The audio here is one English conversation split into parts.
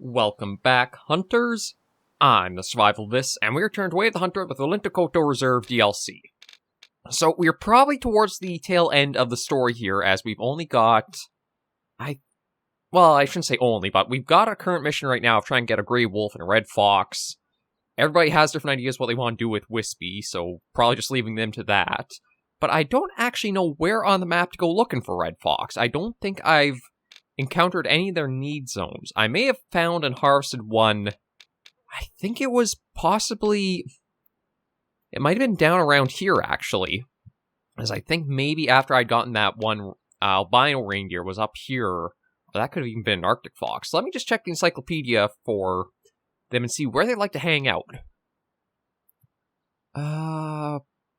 Welcome back, hunters. I'm the SurvivalVis, and we returned Way of the Hunter with the Lintukoto Reserve DLC. So we're probably towards the tail end of the story here, as we've only got... Well, I shouldn't say only, but we've got a current mission right now of trying to get a gray wolf and a red fox. Everybody has different ideas what they want to do with Wispy, so probably just leaving them to that. But I don't actually know where on the map to go looking for red fox. I don't think I've encountered any of their need zones. I may have found and harvested one. I think it was possibly... It might have been down around here, actually. As I think maybe after I'd gotten that one albino reindeer was up here. Or that could have even been an Arctic fox. Let me just check the encyclopedia for them and see where they like to hang out.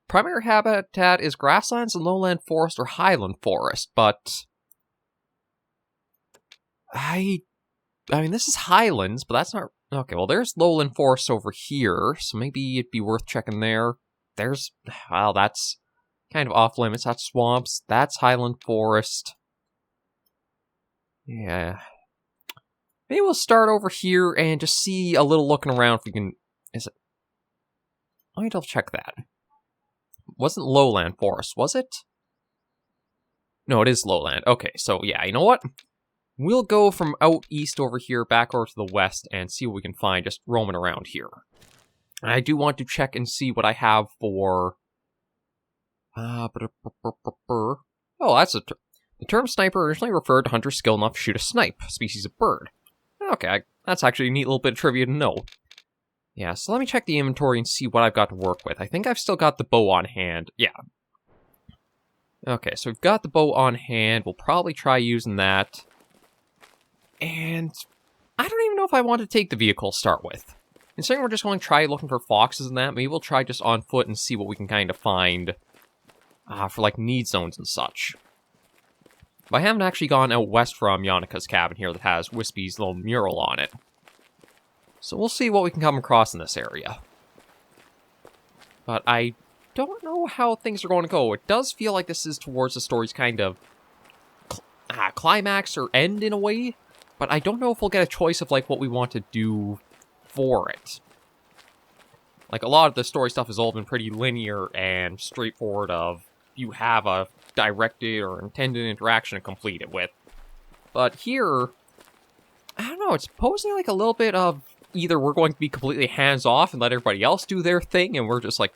Primary habitat is grasslands and lowland forest or highland forest, but... I mean, this is highlands, but that's not... Okay, well, there's lowland forest over here, so maybe it'd be worth checking there. There's... Well, that's kind of off-limits. That's swamps. That's highland forest. Yeah. Maybe we'll start over here and just see a little looking around if we can... Is it... Let me double-check that. It wasn't lowland forest, was it? No, it is lowland. Okay, so yeah, you know what? We'll go from out east over here back over to the west and see what we can find just roaming around here. And I do want to check and see what I have for... Oh, that's a... The term sniper originally referred to hunters skilled enough to shoot a snipe, a species of bird. Okay, that's actually a neat little bit of trivia to know. Yeah, so let me check the inventory and see what I've got to work with. I think I've still got the bow on hand. Yeah. Okay, so we've got the bow on hand. We'll probably try using that. And I don't even know if I want to take the vehicle to start with. Considering we're just going to try looking for foxes and that, maybe we'll try just on foot and see what we can kind of find for like need zones and such. But I haven't actually gone out west from Yonika's cabin here that has Wispy's little mural on it. So we'll see what we can come across in this area. But I don't know how things are going to go. It does feel like this is towards the story's kind of climax or end in a way. But I don't know if we'll get a choice of like what we want to do for it. Like a lot of the story stuff has all been pretty linear and straightforward of you have a directed or intended interaction to complete it with. But here, I don't know, it's posing like a little bit of either we're going to be completely hands-off and let everybody else do their thing and we're just like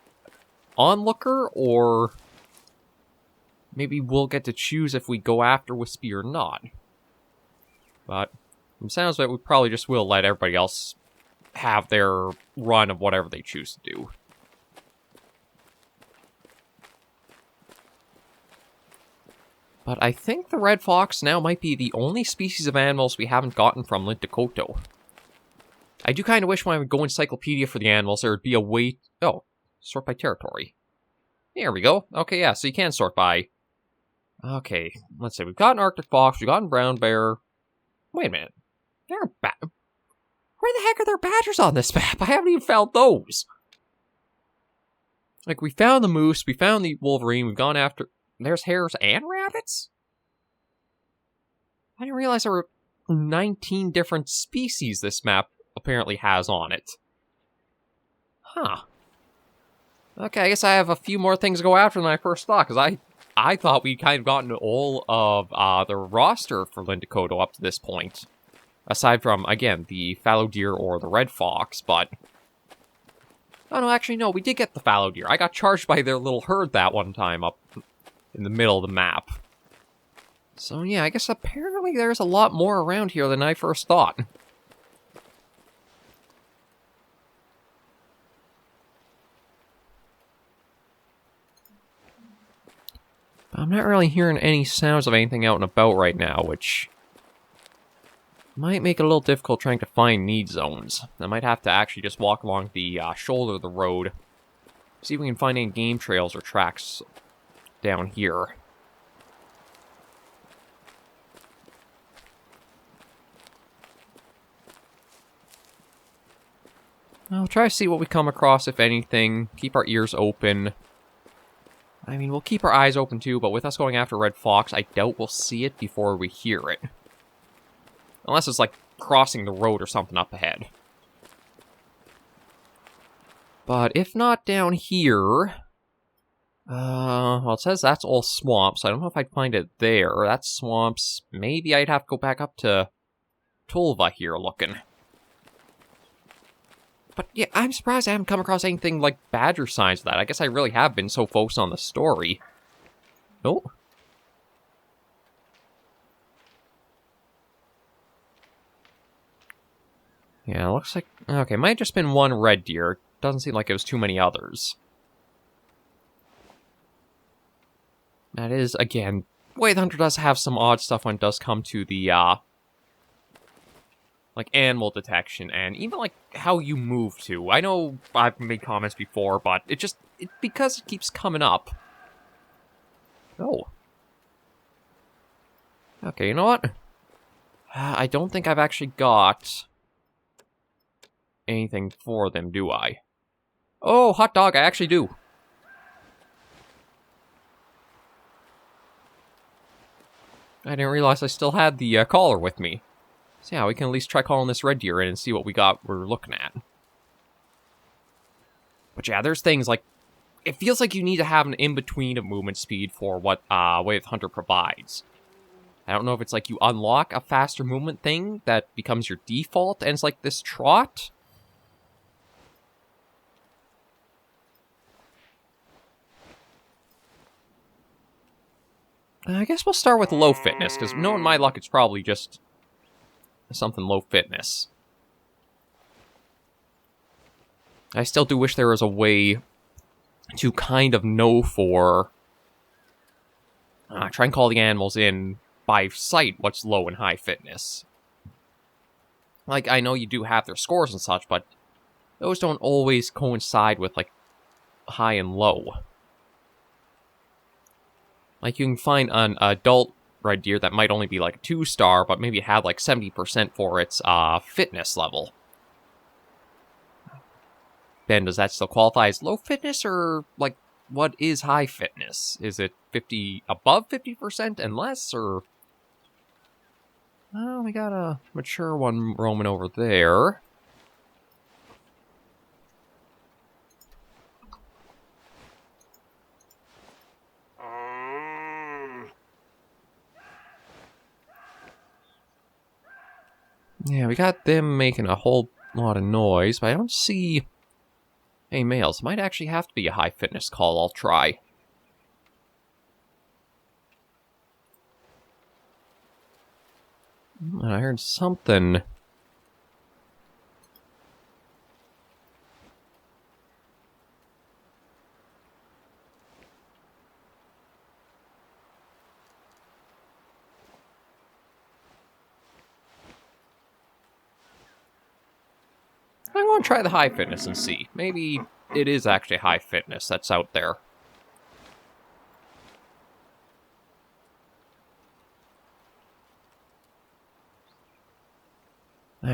onlooker, or maybe we'll get to choose if we go after Wispy or not. But it sounds like we probably just will let everybody else have their run of whatever they choose to do. But I think the red fox now might be the only species of animals we haven't gotten from Lintukoto. I do kind of wish when I would go encyclopedia for the animals, there would be a way... Oh, sort by territory. There we go. Okay, yeah, so you can sort by... Okay, let's see. We've got an Arctic fox, we've got a brown bear. Wait a minute. There are Where the heck are there badgers on this map? I haven't even found those. Like, we found the moose, we found the wolverine, we've gone after... There's hares and rabbits? I didn't realize there were 19 different species this map apparently has on it. Huh. Okay, I guess I have a few more things to go after than I first thought, because I thought we'd kind of gotten all of the roster for Lintukoto up to this point. Aside from, again, the fallow deer or the red fox, but... Oh, no, actually, no, we did get the fallow deer. I got charged by their little herd that one time up in the middle of the map. So, yeah, I guess apparently there's a lot more around here than I first thought. I'm not really hearing any sounds of anything out and about right now, which might make it a little difficult trying to find need zones. I might have to actually just walk along the shoulder of the road, see if we can find any game trails or tracks down here. I'll try to see what we come across, if anything. Keep our ears open. I mean, we'll keep our eyes open too, but with us going after Red Fox, I doubt we'll see it before we hear it. Unless it's like crossing the road or something up ahead. But if not down here... well, it says that's all swamps. I don't know if I'd find it there. That's swamps. Maybe I'd have to go back up to Tulva here looking. But yeah, I'm surprised I haven't come across anything like badger signs of that. I guess I really have been so focused on the story. Oh. Yeah, looks like... Okay, might have just been one red deer. Doesn't seem like it was too many others. That is, again, Way of the Hunter does have some odd stuff when it does come to the, like, animal detection, and even, like, how you move, too. I know I've made comments before, but because it keeps coming up. Oh. Okay, you know what? I don't think I've actually got anything for them, do I? Oh, hot dog, I actually do. I didn't realize I still had the caller with me. So yeah, we can at least try calling this red deer in and see what we're looking at. But yeah, there's things like... It feels like you need to have an in-between of movement speed for what Way of the Hunter provides. I don't know if it's like you unlock a faster movement thing that becomes your default, and it's like this trot. I guess we'll start with low fitness, because knowing my luck, it's probably just something low fitness. I still do wish there was a way to kind of know for... try and call the animals in by sight what's low and high fitness. Like, I know you do have their scores and such, but those don't always coincide with, like, high and low. Like, you can find an adult red deer that might only be, like, a 2-star, but maybe it had, like, 70% for its fitness level. Then, does that still qualify as low fitness, or, like, what is high fitness? Is it above 50% and less, or... Oh, we got a mature one roaming over there. Yeah, we got them making a whole lot of noise, but I don't see any males. Might actually have to be a high fitness call. I'll try. I heard something. I'm going to try the high fitness and see. Maybe it is actually high fitness that's out there.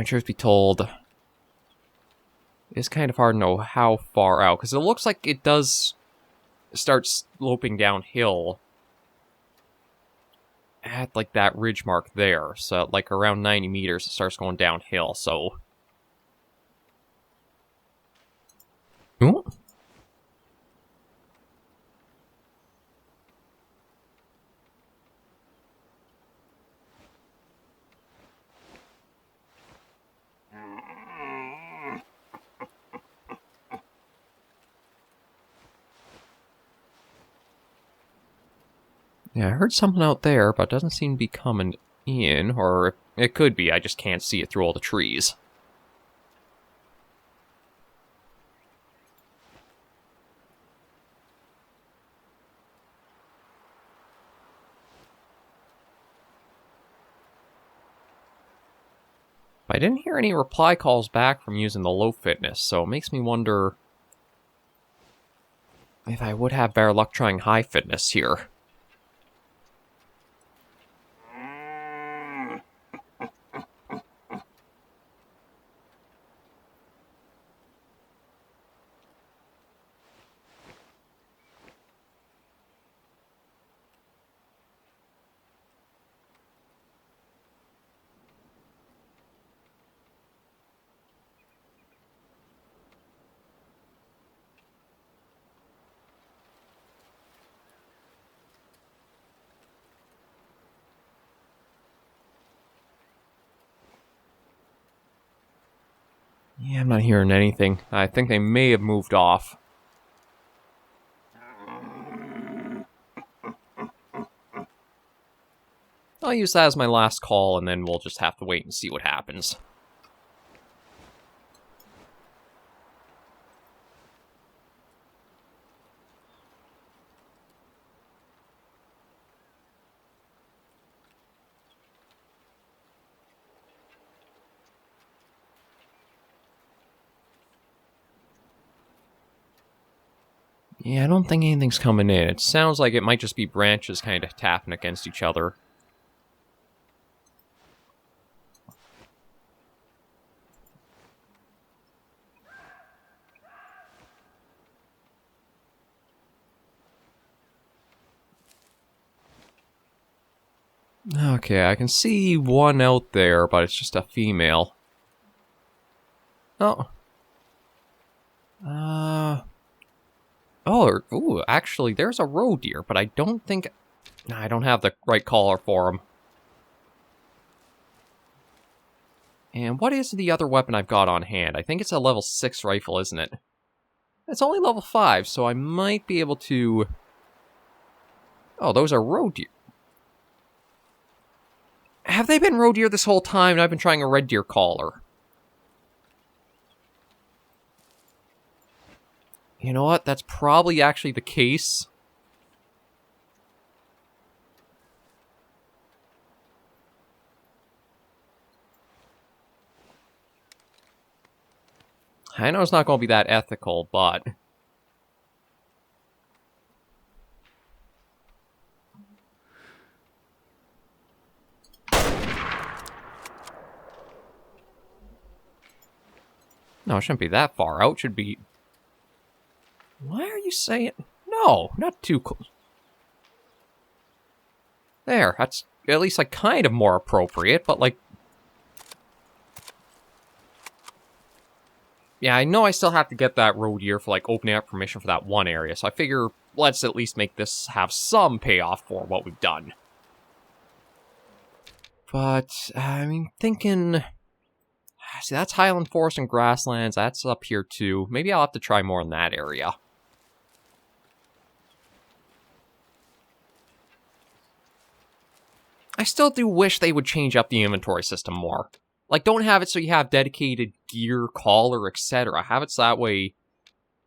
Truth be told, it's kind of hard to know how far out, because it looks like it does start sloping downhill at, like, that ridge mark there. So, like, around 90 meters, it starts going downhill, so... Ooh. Yeah, I heard something out there, but it doesn't seem to be coming in, or it could be, I just can't see it through all the trees. I didn't hear any reply calls back from using the low fitness, so it makes me wonder if I would have better luck trying high fitness here. Yeah, I'm not hearing anything. I think they may have moved off. I'll use that as my last call, and then we'll just have to wait and see what happens. Yeah, I don't think anything's coming in. It sounds like it might just be branches kind of tapping against each other. Okay, I can see one out there, but it's just a female. Oh. Oh, ooh, actually, there's a roe deer, but I don't think... I don't have the right collar for him. And what is the other weapon I've got on hand? I think it's a level 6 rifle, isn't it? It's only level 5, so I might be able to... Oh, those are roe deer. Have they been roe deer this whole time, and I've been trying a red deer collar? You know what? That's probably actually the case. I know it's not going to be that ethical, but... No, it shouldn't be that far out. It should be... Why are you saying... No, not too close. There, that's at least, like, kind of more appropriate, but, like... Yeah, I know I still have to get that road deer for, like, opening up permission for that one area, so I figure let's at least make this have some payoff for what we've done. But, I mean, thinking... See, that's Highland Forest and Grasslands, that's up here too. Maybe I'll have to try more in that area. I still do wish they would change up the inventory system more. Like, don't have it so you have dedicated gear, collar, etc. Have it so that way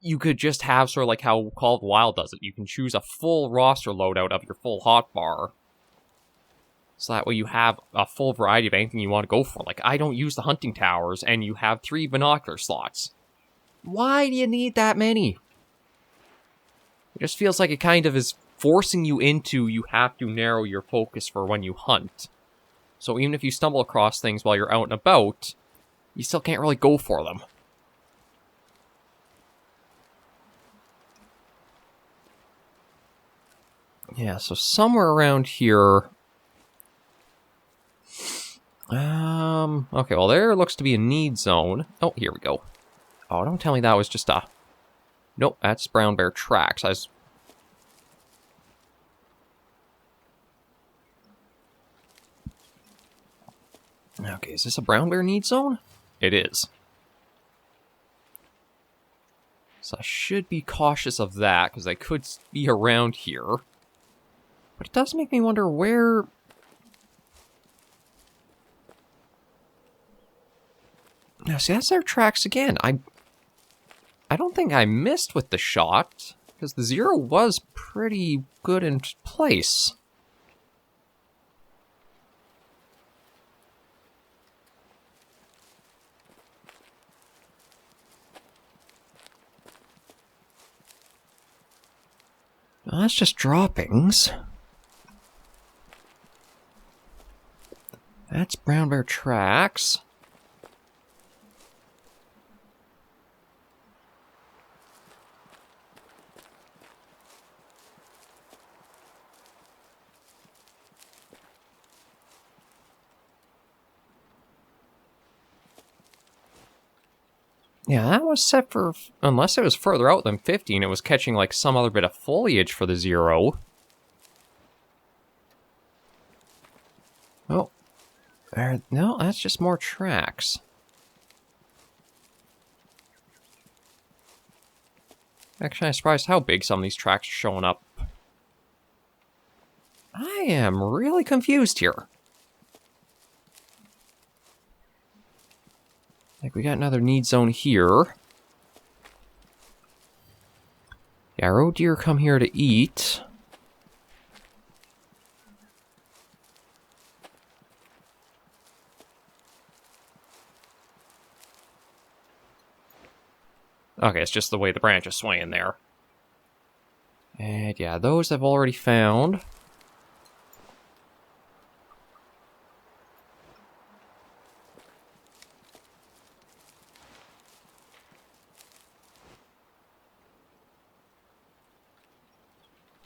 you could just have sort of like how Call of the Wild does it. You can choose a full roster loadout of your full hotbar. So that way you have a full variety of anything you want to go for. Like, I don't use the hunting towers, and you have 3 binocular slots. Why do you need that many? It just feels like it kind of is forcing you into you have to narrow your focus for when you hunt. So even if you stumble across things while you're out and about, you still can't really go for them. Yeah, so somewhere around here... Okay, well there looks to be a need zone. Oh, here we go. Oh, don't tell me that was just a... Nope, that's brown bear tracks. Okay, is this a brown bear need zone? It is. So I should be cautious of that, because they could be around here. But it does make me wonder where... Now, see, that's their tracks again. I don't think I missed with the shot, because the 0 was pretty good in place. Well, that's just droppings. That's brown bear tracks. Yeah, that was set for... Unless it was further out than 15, it was catching, like, some other bit of foliage for the 0. Oh. No, that's just more tracks. Actually, I'm surprised how big some of these tracks are showing up. I am really confused here. Like, we got another need zone here. Yeah, roe deer come here to eat. Okay, it's just the way the branch is swaying there. And yeah, those I've already found.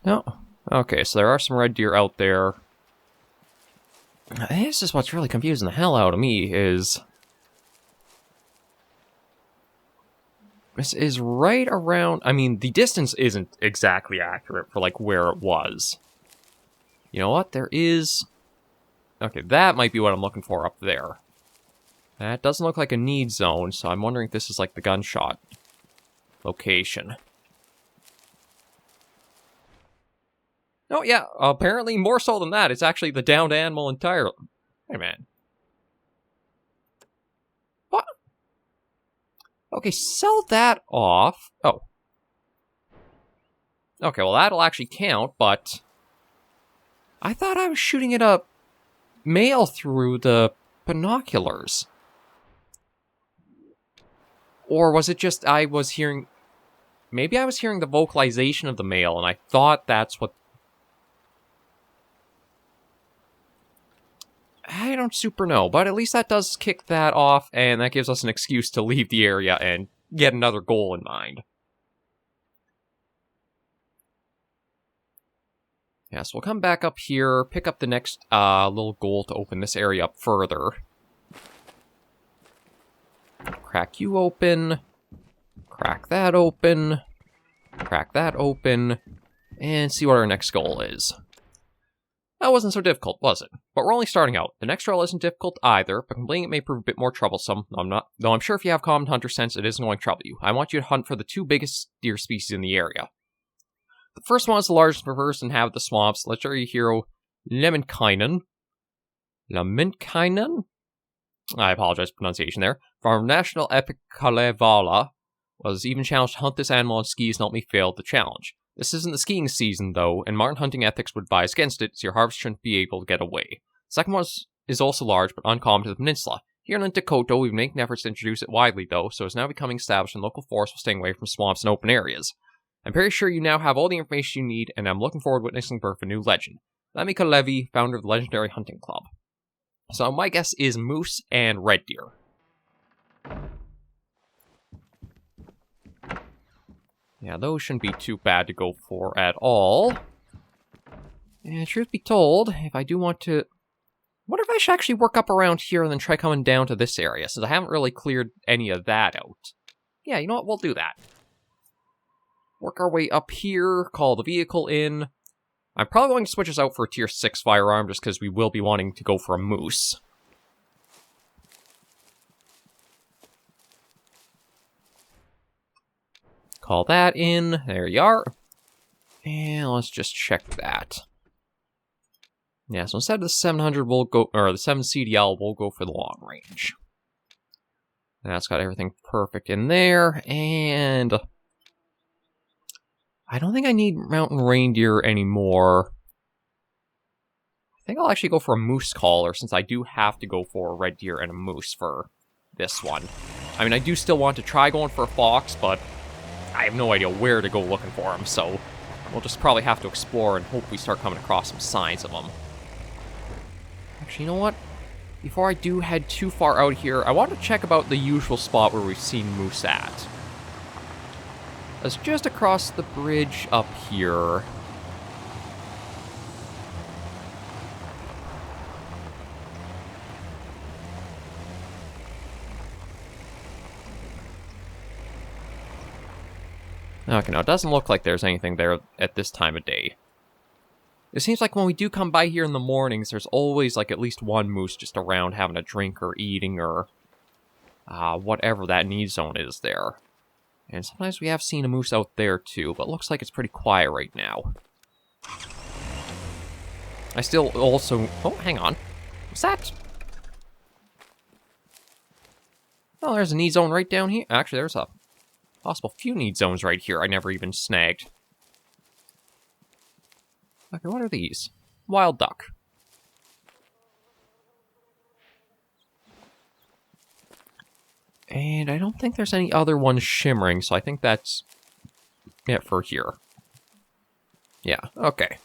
No. Okay, so there are some red deer out there. This is what's really confusing the hell out of me is... This is right around... I mean, the distance isn't exactly accurate for, like, where it was. You know what? There is... Okay, that might be what I'm looking for up there. That doesn't look like a need zone, so I'm wondering if this is, like, the gunshot location. Oh, yeah, apparently more so than that. It's actually the downed animal entirely. Hey, man. What? Okay, sell that off. Oh. Okay, well, that'll actually count, but... I thought I was shooting at a male through the binoculars. Or was it just I was hearing... Maybe I was hearing the vocalization of the male, and I thought that's what... I don't super know, but at least that does kick that off, and that gives us an excuse to leave the area and get another goal in mind. Yeah, so we'll come back up here, pick up the next little goal to open this area up further. Crack you open. Crack that open. Crack that open. And see what our next goal is. That wasn't so difficult, was it? But we're only starting out. The next trail isn't difficult either, but completing it may prove a bit more troublesome. Though I'm sure if you have common hunter sense, it isn't going to trouble you. I want you to hunt for the two biggest deer species in the area. The first one is the largest and prefers to inhabit the swamps. Legendary hero Lemminkainen. Lemminkainen? I apologize for pronunciation there. From National Epic Kalevala was even challenged to hunt this animal on skis and ultimately failed the challenge. This isn't the skiing season, though, and modern hunting ethics would advise against it, so your harvest shouldn't be able to get away. The second one is also large, but uncommon to the peninsula. Here in Lintukoto, we've been making efforts to introduce it widely, though, so it's now becoming established in local forests while staying away from swamps and open areas. I'm very sure you now have all the information you need, and I'm looking forward to witnessing the birth of a new legend. Lemika Levy, founder of the legendary hunting club. So my guess is moose and red deer. Yeah, those shouldn't be too bad to go for at all. And truth be told, if I do want to... What if I should actually work up around here and then try coming down to this area, since I haven't really cleared any of that out. Yeah, you know what? We'll do that. Work our way up here, call the vehicle in. I'm probably going to switch us out for a tier 6 firearm, just because we will be wanting to go for a moose. Call that in. There you are. And let's just check that. Yeah, so instead of the 700, we'll go, or the 7 CDL, we'll go for the long range. That's got everything perfect in there, and I don't think I need mountain reindeer anymore. I think I'll actually go for a moose collar, since I do have to go for a red deer and a moose for this one. I mean, I do still want to try going for a fox, but I have no idea where to go looking for them, so we'll just probably have to explore and hope we start coming across some signs of them. Actually, you know what? Before I do head too far out here, I want to check about the usual spot where we've seen moose at. It's just across the bridge up here. Okay, now it doesn't look like there's anything there at this time of day. It seems like when we do come by here in the mornings, there's always like at least one moose just around having a drink or eating or whatever that need zone is there. And sometimes we have seen a moose out there too, but it looks like it's pretty quiet right now. I still also... Oh, hang on. What's that? Oh, there's a need zone right down here. Actually, there's a possible few need zones right here I never even snagged. Okay, what are these? Wild duck. And I don't think there's any other ones shimmering, so I think that's it for here. Yeah, okay.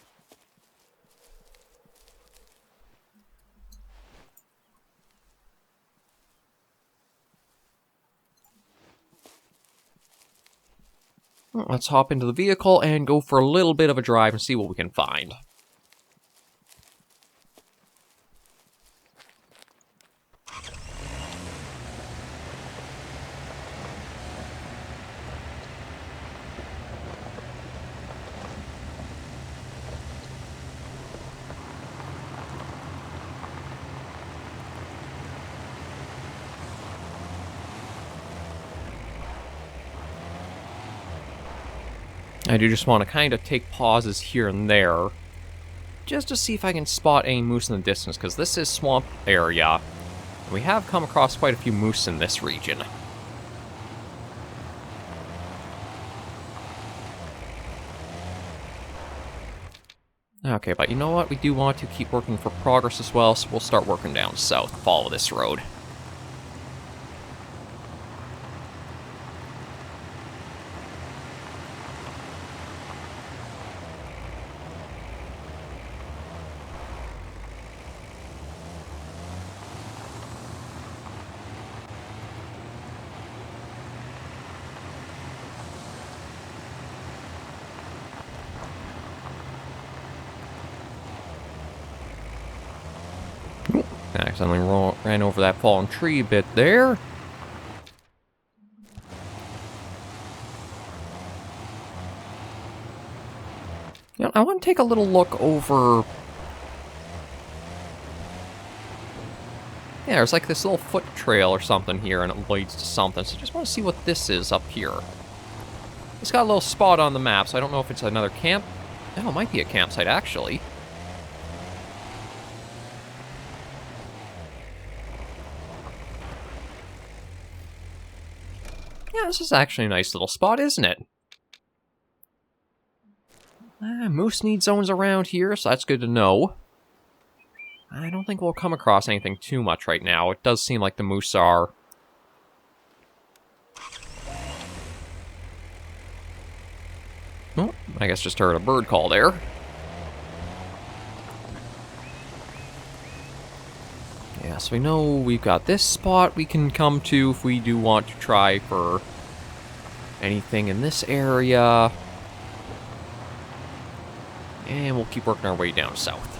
Well, let's hop into the vehicle and go for a little bit of a drive and see what we can find. I do just want to kind of take pauses here and there, just to see if I can spot any moose in the distance, because this is swamp area. And we have come across quite a few moose in this region. Okay, but you know what? We do want to keep working for progress as well, so we'll start working down south, follow this road. I accidentally ran over that fallen tree a bit there. You know, I want to take a little look over... Yeah, there's like this little foot trail or something here, and it leads to something, so I just want to see what this is up here. It's got a little spot on the map, so I don't know if it's another camp. Oh, it might be a campsite, actually. Yeah, this is actually a nice little spot, isn't it? Moose need zones around here, so that's good to know. I don't think we'll come across anything too much right now. It does seem like the moose are... Oh, I guess just heard a bird call there. Yeah, so we know we've got this spot we can come to if we do want to try for anything in this area. And we'll keep working our way down south.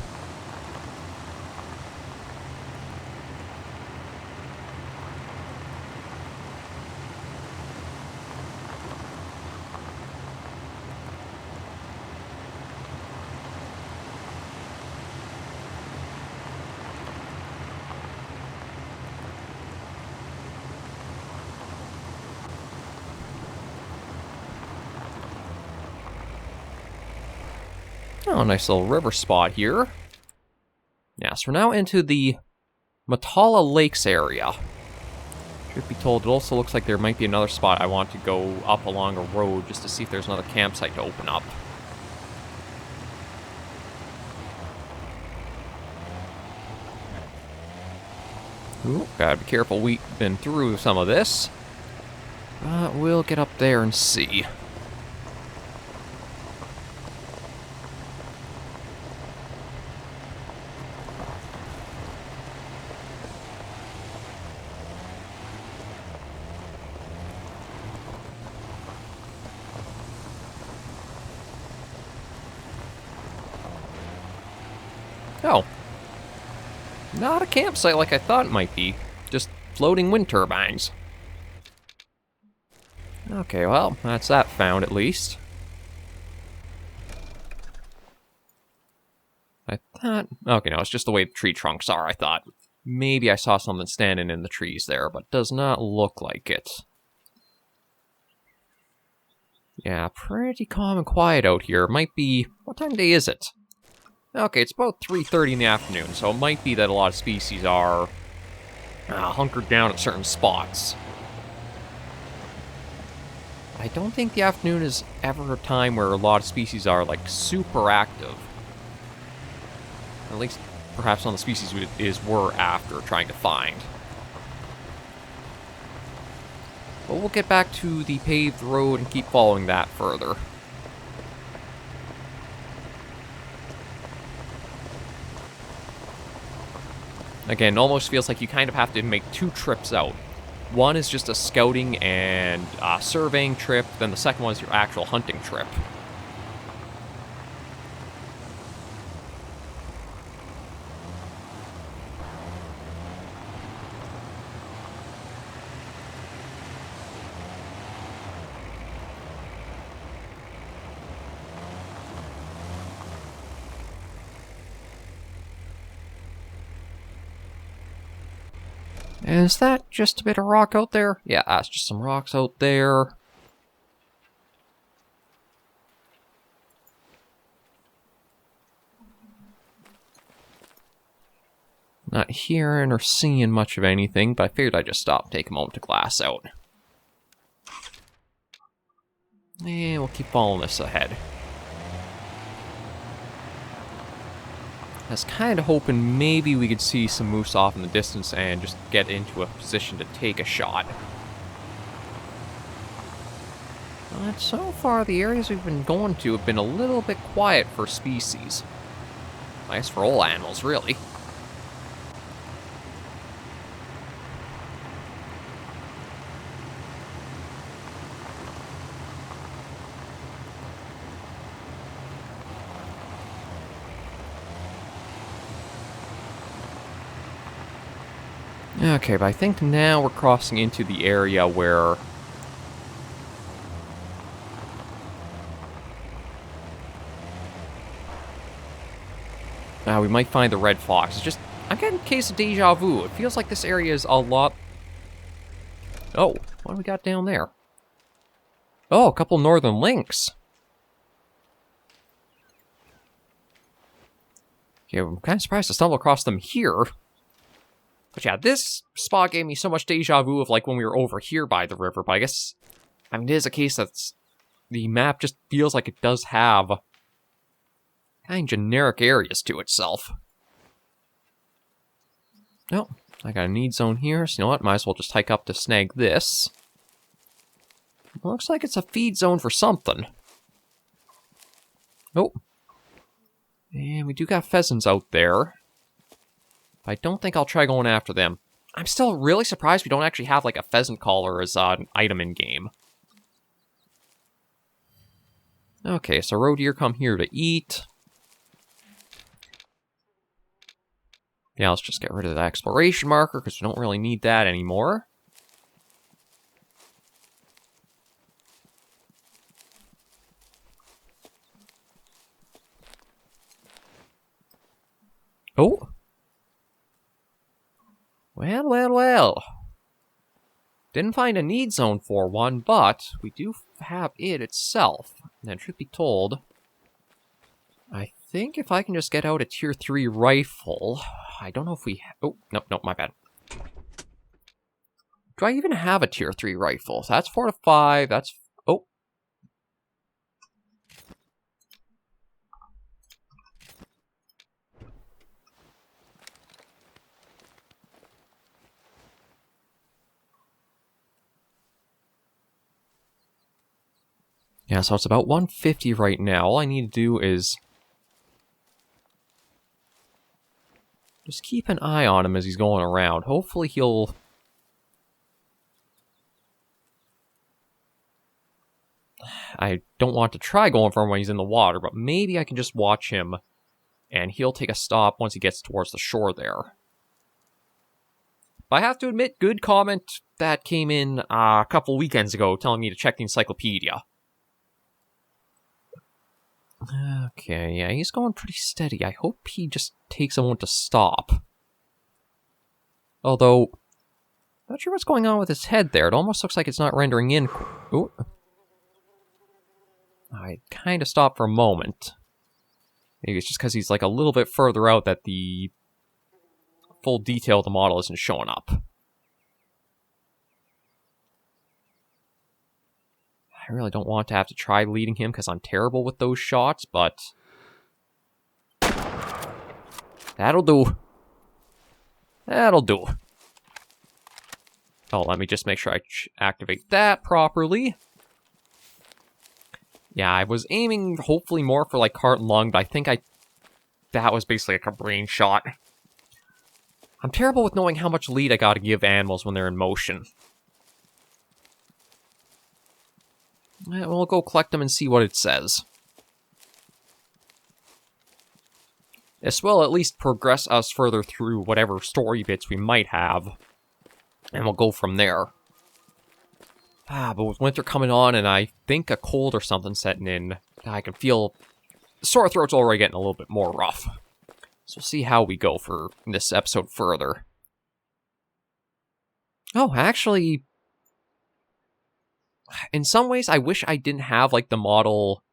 Oh, nice little river spot here. Yeah, so we're now into the Matala Lakes area. Truth be told, it also looks like there might be another spot I want to go up along a road just to see if there's another campsite to open up. Ooh, gotta be careful, we've been through some of this. We'll get up there and see. Oh. Not a campsite like I thought it might be. Just floating wind turbines. Okay, well, that's that found at least. I thought... Okay, no, it's just the way the tree trunks are. I thought maybe I saw something standing in the trees there, but does not look like it. Yeah, pretty calm and quiet out here. Might be... What time of day is it? Okay, it's about 3:30 in the afternoon, so it might be that a lot of species are hunkered down at certain spots. I don't think the afternoon is ever a time where a lot of species are, like, super active. At least, perhaps on the species we're after trying to find. But we'll get back to the paved road and keep following that further. Again, it almost feels like you kind of have to make two trips out. One is just a scouting and surveying trip, then the second one is your actual hunting trip. Is that just a bit of rock out there? Yeah, that's just some rocks out there. Not hearing or seeing much of anything, but I figured I'd just stop and take a moment to glass out. And we'll keep following this ahead. I was kind of hoping maybe we could see some moose off in the distance and just get into a position to take a shot. But so far, the areas we've been going to have been a little bit quiet for species. Nice for all animals, really. Okay, but I think now we're crossing into the area where... we might find the red fox. It's just... I'm getting a case of deja vu. It feels like this area is a lot... Oh, what do we got down there? Oh, a couple northern lynx. Yeah, I'm kind of surprised to stumble across them here. But yeah, this spot gave me so much deja vu of like when we were over here by the river, but I guess, I mean, it is a case that's, the map just feels like it does have kind of generic areas to itself. Oh, I got a need zone here, so you know what, might as well just hike up to snag this. Looks like it's a feed zone for something. Oh. And we do got pheasants out there. I don't think I'll try going after them. I'm still really surprised we don't actually have, like, a pheasant collar as an item in-game. Okay, so roe deer come here to eat. Yeah, let's just get rid of that exploration marker, because we don't really need that anymore. Oh! Well, well, well. Didn't find a need zone for one, but we do have it itself. And truth be told, I think if I can just get out a tier 3 rifle, I don't know if we... Oh, no, my bad. Do I even have a tier 3 rifle? So that's 4 to 5, that's... Oh. Yeah, so it's about 150 right now. All I need to do is just keep an eye on him as he's going around. Hopefully he'll... I don't want to try going for him when he's in the water, but maybe I can just watch him and he'll take a stop once he gets towards the shore there. But I have to admit, good comment that came in a couple weekends ago telling me to check the encyclopedia. Okay, yeah, he's going pretty steady. I hope he just takes a moment to stop. Although, not sure what's going on with his head there. It almost looks like it's not rendering in. Ooh. I kind of stopped for a moment. Maybe it's just because he's like a little bit further out that the full detail of the model isn't showing up. I really don't want to have to try leading him because I'm terrible with those shots, but that'll do. That'll do. Oh, let me just make sure I activate that properly. Yeah, I was aiming hopefully more for like heart and lung, but I think that was basically like a brain shot. I'm terrible with knowing how much lead I gotta give animals when they're in motion. Yeah, we'll go collect them and see what it says. This will at least progress us further through whatever story bits we might have. And we'll go from there. But with winter coming on and I think a cold or something setting in, I can feel the sore throat's already getting a little bit more rough. So we'll see how we go for this episode further. Oh, actually, in some ways, I wish I didn't have, like, the model.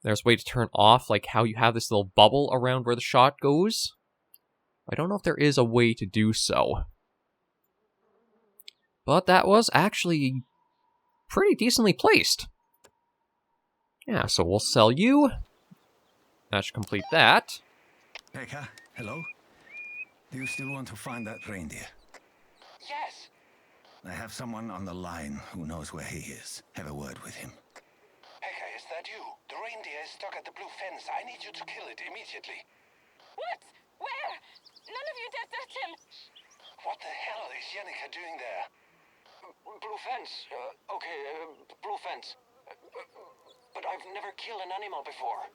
There's a way to turn off, like, how you have this little bubble around where the shot goes. I don't know if there is a way to do so. But that was actually pretty decently placed. Yeah, so we'll sell you. That should complete that. Pekka, hello? Do you still want to find that reindeer? Yes. I have someone on the line who knows where he is. Have a word with him. Pekka, is that you? The reindeer is stuck at the blue fence. I need you to kill it immediately. What? Where? None of you dare touch him! What the hell is Jennica doing there? Blue fence. Blue fence. But I've never killed an animal before.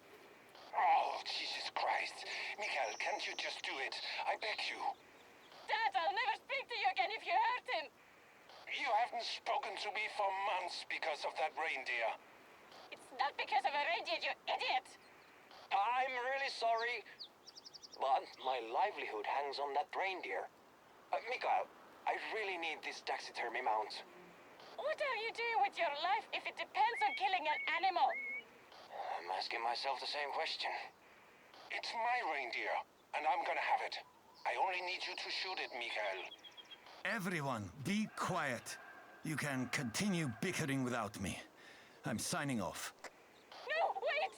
Oh, Jesus Christ. Mikael, can't you just do it? I beg you. Dad, I'll never speak to you again if you hurt him! You haven't spoken to me for months because of that reindeer. It's not because of a reindeer, you idiot! I'm really sorry. But my livelihood hangs on that reindeer. Mikael, I really need this taxidermy mount. What are you doing with your life if it depends on killing an animal? I'm asking myself the same question. It's my reindeer, and I'm gonna have it. I only need you to shoot it, Mikael. Everyone, be quiet. You can continue bickering without me. I'm signing off. No, wait!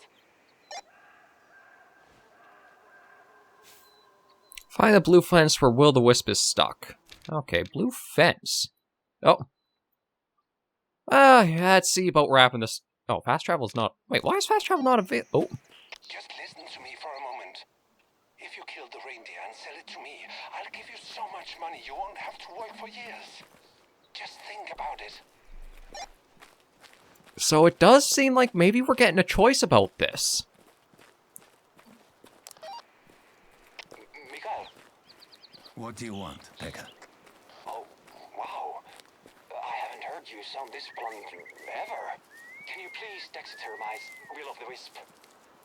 Find the blue fence where Will the Wisp is stuck. Okay, blue fence. Oh. Let's see about wrapping this. Oh, fast travel is not. Wait, why is fast travel not available? Oh. Just listen to me for a moment. If you kill the reindeer and sell it to me, I'll give you so much money you won't have to work for years. Just think about it. So it does seem like maybe we're getting a choice about this. Mikael. What do you want, Pekka? Oh, wow. I haven't heard you sound this blunt ever. Can you please taxidermize Will of the Wisp?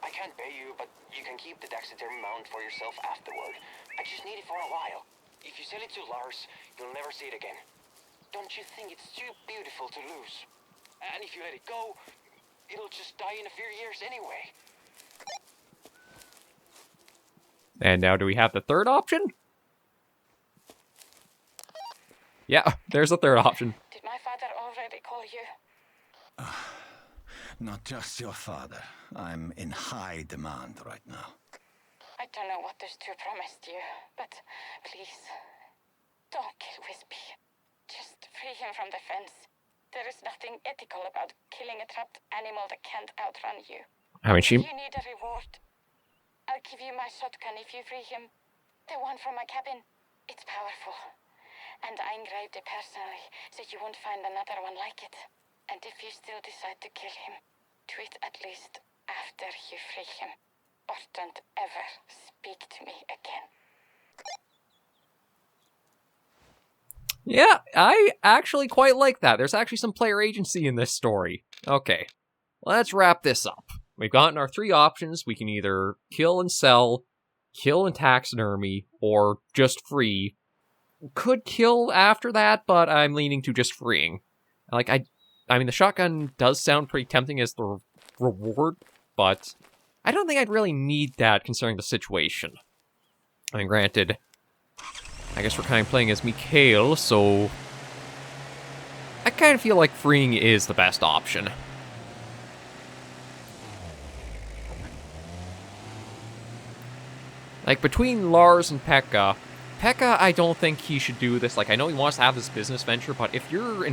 I can't pay you, but you can keep the taxidermy mount for yourself afterward. I just need it for a while. If you sell it to Lars, you'll never see it again. Don't you think it's too beautiful to lose? And if you let it go, it'll just die in a few years anyway. And now do we have the third option? Yeah, there's a third option. Did my father already call you? Not just your father. I'm in high demand right now. I don't know what those two promised you, but please, don't kill Wispy. Just free him from the fence. There is nothing ethical about killing a trapped animal that can't outrun you. I mean, If you need a reward, I'll give you my shotgun if you free him. The one from my cabin. It's powerful. And I engraved it personally, so you won't find another one like it. And if you still decide to kill him, do it at least after you free him. Or don't ever speak to me again. Yeah, I actually quite like that. There's actually some player agency in this story. Okay, let's wrap this up. We've gotten our three options. We can either kill and sell, kill and taxidermy, or just free. Could kill after that, but I'm leaning to just freeing. Like, I mean, the shotgun does sound pretty tempting as the reward, but I don't think I'd really need that considering the situation. I mean, granted, I guess we're kind of playing as Mikhail, so I kind of feel like freeing is the best option. Like, between Lars and Pekka, I don't think he should do this. Like, I know he wants to have this business venture, but if your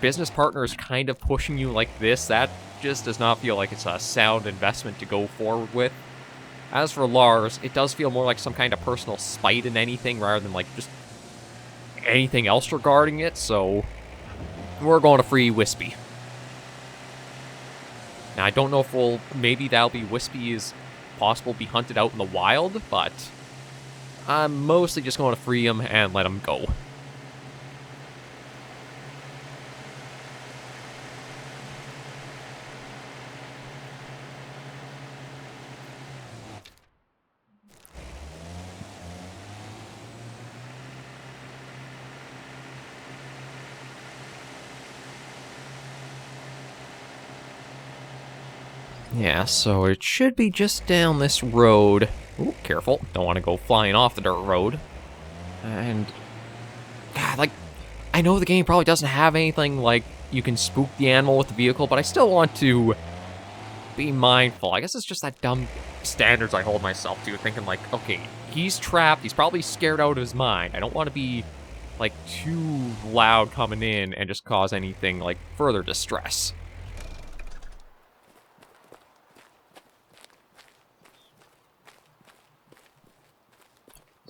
business partner is kind of pushing you like this, that just does not feel like it's a sound investment to go forward with. As for Lars, it does feel more like some kind of personal spite in anything rather than, like, just anything else regarding it, so we're going to free Wispy. Now, I don't know if maybe that'll be Wispy is possible to be hunted out in the wild, but I'm mostly just going to free him and let him go. Yeah, so it should be just down this road. Ooh, careful. Don't want to go flying off the dirt road. And, God, like, I know the game probably doesn't have anything like you can spook the animal with the vehicle, but I still want to be mindful. I guess it's just that dumb standards I hold myself to, thinking like, okay, he's trapped, he's probably scared out of his mind. I don't want to be, like, too loud coming in and just cause anything, like, further distress.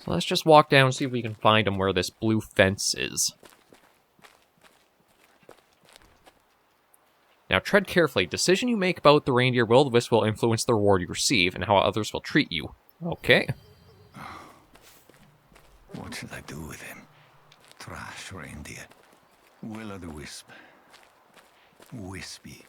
So let's just walk down and see if we can find him where this blue fence is. Now tread carefully. Decision you make about the reindeer will-o-the-wisp will influence the reward you receive and how others will treat you. Okay. What should I do with him? Trash reindeer. Will-o-the-wisp. Wispy.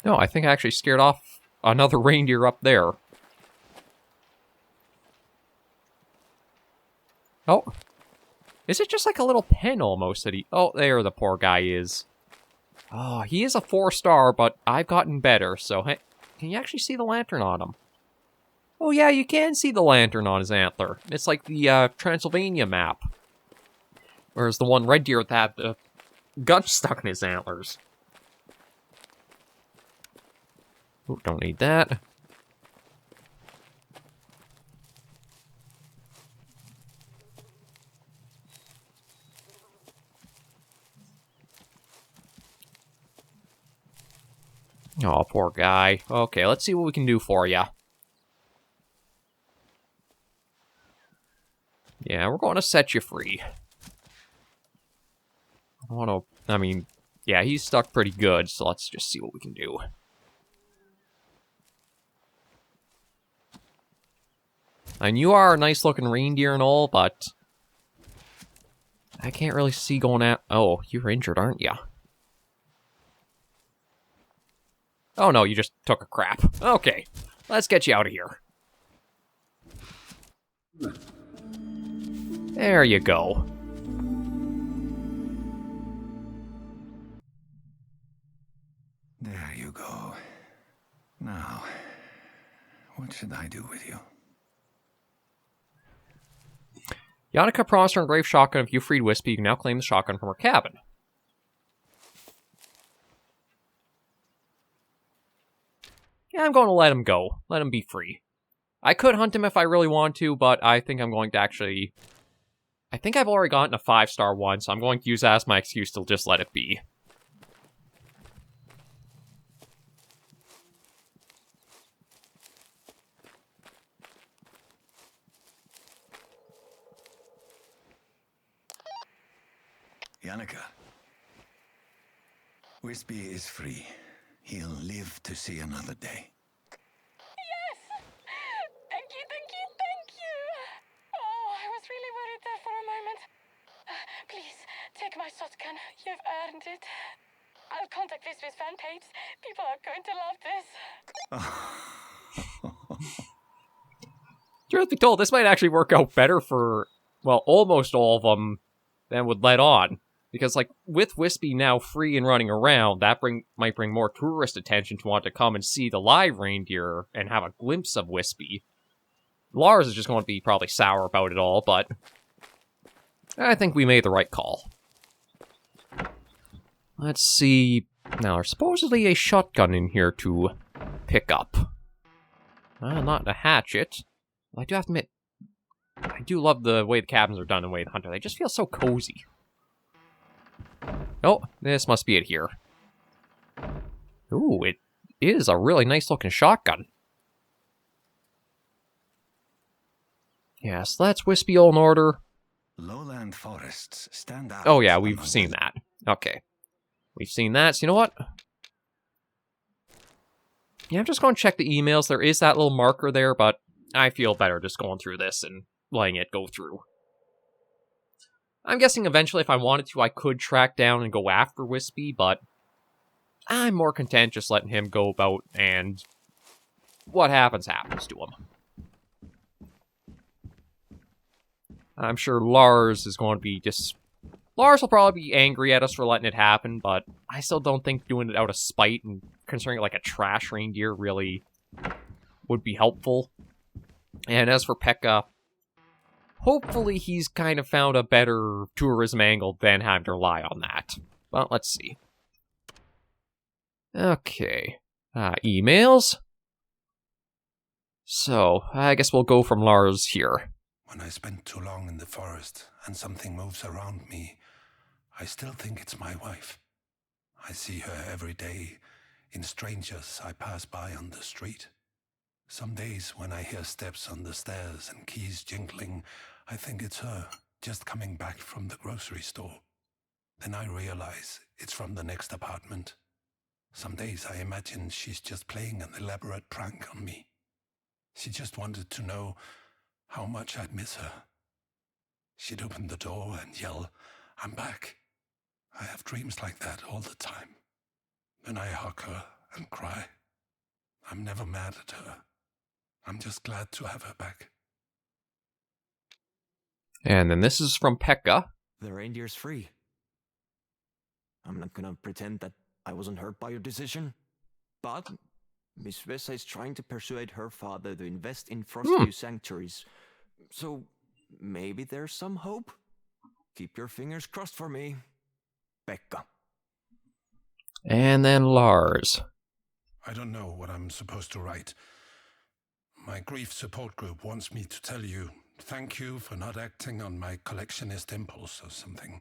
No, I think I actually scared off another reindeer up there. Oh. Is it just like a little pen almost that he... Oh, there the poor guy is. Oh, he is a 4-star, but I've gotten better, so... Hey, can you actually see the lantern on him? Oh yeah, you can see the lantern on his antler. It's like the Transylvania map. Whereas the one red deer had the gun stuck in his antlers. Ooh, don't need that. Oh, poor guy. Okay, let's see what we can do for you. Yeah, we're going to set you free. I mean, yeah, he's stuck pretty good, so let's just see what we can do. And you are a nice-looking reindeer and all, but I can't really see going out. Oh, you're injured, aren't you? Oh no, you just took a crap. Okay, let's get you out of here. There you go. There you go. Now, what should I do with you? Yannicka promised her engraved shotgun. If you freed Wispy, you can now claim the shotgun from her cabin. Yeah, I'm going to let him go. Let him be free. I could hunt him if I really want to, but I think I'm going to actually... I think I've already gotten a 5-star one, so I'm going to use that as my excuse to just let it be. Yannicka. Wispy is free. He'll live to see another day. Yes! Thank you, thank you, thank you! Oh, I was really worried there for a moment. Please, take my shotgun. You've earned it. I'll contact Wispy's fan page. People are going to love this. Truth be told, this might actually work out better for well, almost all of them then would let on. Because, like, with Wispy now free and running around, that might bring more tourist attention to want to come and see the live reindeer and have a glimpse of Wispy. Lars is just going to be probably sour about it all, but I think we made the right call. Let's see. Now, there's supposedly a shotgun in here to pick up. Not a hatchet. I do have to admit, I do love the way the cabins are done in Way of the Hunter. They just feel so cozy. Oh, this must be it here. Ooh, it is a really nice looking shotgun. Yes, that's Wispy all in order. Lowland forests stand out. Oh yeah, we've seen that. Okay. We've seen that, so you know what? Yeah, I'm just going to check the emails. There is that little marker there, but I feel better just going through this and letting it go through. I'm guessing eventually if I wanted to, I could track down and go after Wispy, but I'm more content just letting him go about and what happens to him. I'm sure Lars is going to be Lars will probably be angry at us for letting it happen, but I still don't think doing it out of spite and considering it like a trash reindeer really would be helpful. And as for Pekka, hopefully he's kind of found a better tourism angle than having to rely on that. Well, let's see. Okay. Emails. So, I guess we'll go from Lars here. When I spend too long in the forest and something moves around me, I still think it's my wife. I see her every day in strangers I pass by on the street. Some days when I hear steps on the stairs and keys jingling, I think it's her, just coming back from the grocery store. Then I realize it's from the next apartment. Some days I imagine she's just playing an elaborate prank on me. She just wanted to know how much I'd miss her. She'd open the door and yell, "I'm back." I have dreams like that all the time. Then I hug her and cry. I'm never mad at her. I'm just glad to have her back. And then this is from Pekka. The reindeer's free. I'm not gonna pretend that I wasn't hurt by your decision, but Miss Vesa is trying to persuade her father to invest in Frostview sanctuaries. So maybe there's some hope. Keep your fingers crossed for me, Pekka. And then Lars. I don't know what I'm supposed to write. My grief support group wants me to tell you, thank you for not acting on my collectionist impulse or something.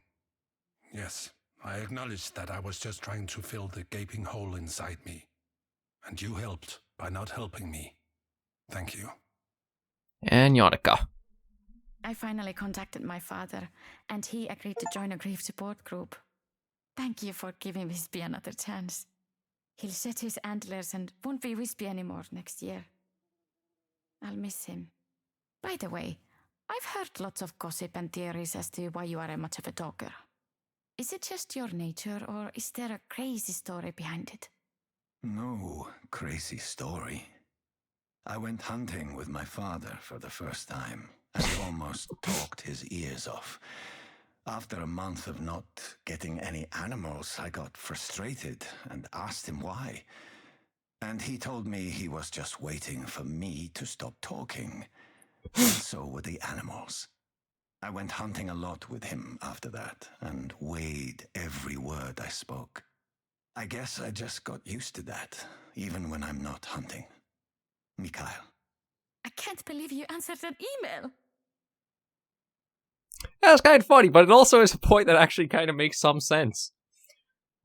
Yes, I acknowledge that I was just trying to fill the gaping hole inside me. And you helped by not helping me. Thank you. And Jonica. I finally contacted my father, and he agreed to join a grief support group. Thank you for giving Wispy another chance. He'll shed his antlers and won't be Wispy anymore next year. I'll miss him. By the way, I've heard lots of gossip and theories as to why you are much of a talker. Is it just your nature, or is there a crazy story behind it? No crazy story. I went hunting with my father for the first time and almost talked his ears off. After a month of not getting any animals, I got frustrated and asked him why. And he told me he was just waiting for me to stop talking. And so were the animals. I went hunting a lot with him after that and weighed every word I spoke. I guess I just got used to that, even when I'm not hunting. Mikhail. I can't believe you answered that email. That's kind of funny, but it also is a point that actually kind of makes some sense.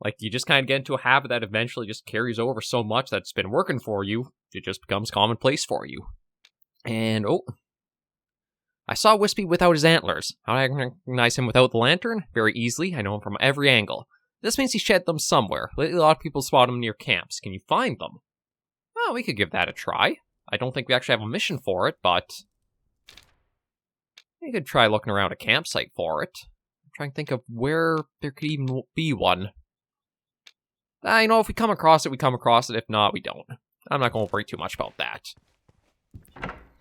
Like, you just kind of get into a habit that eventually just carries over so much that's been working for you, it just becomes commonplace for you. And, I saw Wispy without his antlers. How do I recognize him without the lantern? Very easily. I know him from every angle. This means he shed them somewhere. Lately, a lot of people spot him near camps. Can you find them? Well, we could give that a try. I don't think we actually have a mission for it, but we could try looking around a campsite for it. I'm trying to think of where there could even be one. If we come across it, we come across it. If not, we don't. I'm not going to worry too much about that.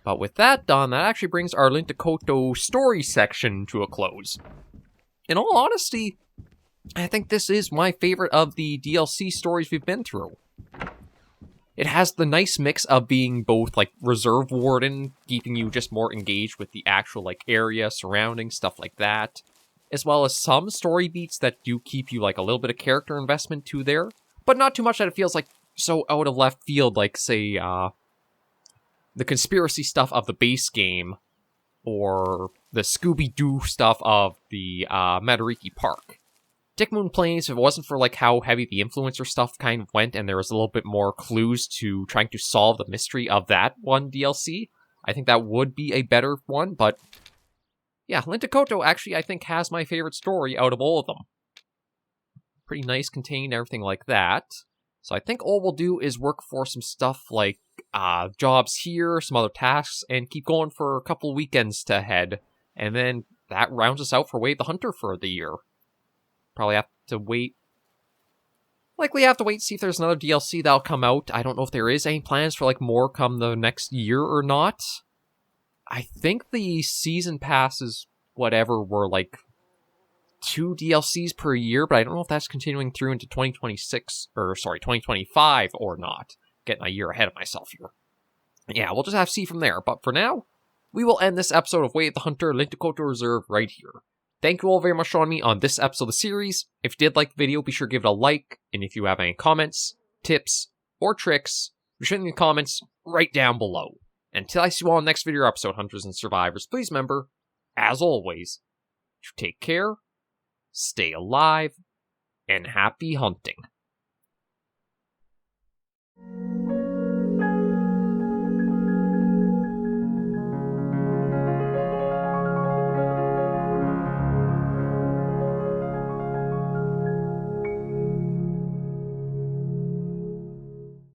But with that done, that actually brings our Lintukoto story section to a close. In all honesty, I think this is my favorite of the DLC stories we've been through. It has the nice mix of being both, like, Reserve Warden, keeping you just more engaged with the actual, like, area, surrounding, stuff like that, as well as some story beats that do keep you, like, a little bit of character investment too there, but not too much that it feels like so out of left field, like, say, the conspiracy stuff of the base game, or the Scooby-Doo stuff of the Madariki Park. Dick Moon Plains, if it wasn't for like how heavy the influencer stuff kind of went, and there was a little bit more clues to trying to solve the mystery of that one DLC, I think that would be a better one, but yeah, Lintukoto actually I think has my favorite story out of all of them. Pretty nice, contained, everything like that. So I think all we'll do is work for some stuff like jobs here, some other tasks, and keep going for a couple weekends to head. And then that rounds us out for Way of the Hunter for the year. Probably have to wait. Likely have to wait, see if there's another DLC that'll come out. I don't know if there is any plans for like more come the next year or not. I think the season passes, whatever, were like 2 DLCs per year, but I don't know if that's continuing through into 2025 or not. Getting a year ahead of myself here. Yeah, we'll just have to see from there. But for now, we will end this episode of Way of the Hunter Lintukoto Reserve right here. Thank you all very much for joining me on this episode of the series. If you did like the video, be sure to give it a like. And if you have any comments, tips, or tricks, be sure in the comments right down below. Until I see you all in the next video or episode, Hunters and Survivors, please remember, as always, to take care, stay alive, and happy hunting.